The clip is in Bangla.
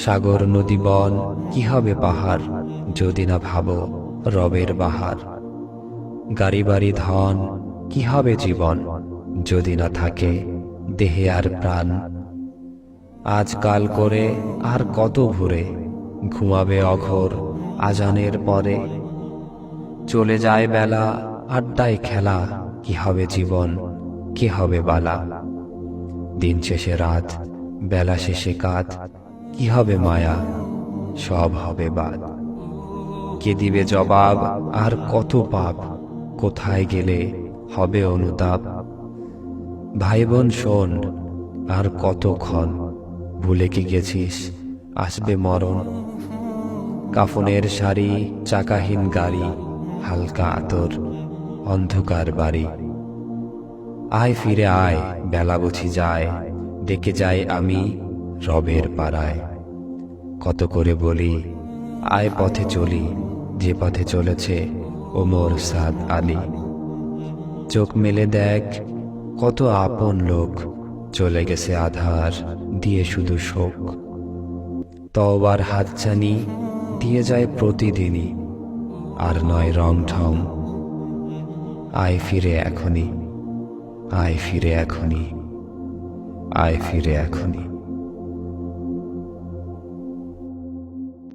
সাগর নদী বন কি হবে পাহাড়, যদি না ভাবো রবের বাহার। গাড়ি বাড়ি ধন কি হবে জীবন, যদি না থাকে দেহে আর প্রাণ। আজকাল করে আর কত ভোরে ঘুমাবে অঘোর আজানের পরে। চলে যায় বেলা আড্ডায় খেলা, কি হবে জীবন, কি হবে বালা। দিন শেষে রাত, বেলা শেষে কাত, কি হবে মায়া, সব হবে বাদ। কে দিবে জবাব আর কত পাপ, কোথায় গেলে হবে অনুতাপ। ভাই বোন শোন, আর কতক্ষণ, ভুলে কি গেছিস আসবে মরণ। কাফনের শাড়ি, চাকাহীন গাড়ি, হালকা আতর, অন্ধকার বাড়ি। আয় ফিরে আয়, বেলা বুঝি যায়, ডেকে যাই আমি রবের পাড়ায়। কত করে বলি আয় পথে চলি, যে পথে চলেছে ওমর সাদ আলী। চোখ মেলে দেখ কত আপন লোক, চলে গেছে আধার দিয়ে শুধু শোক। তওবার হাতছানি দিয়ে যায় প্রতিদিনই, আর নয় রং ঢং। আয় ফিরে এখনই, আয় ফিরে এখনই, আয় ফিরে এখনই।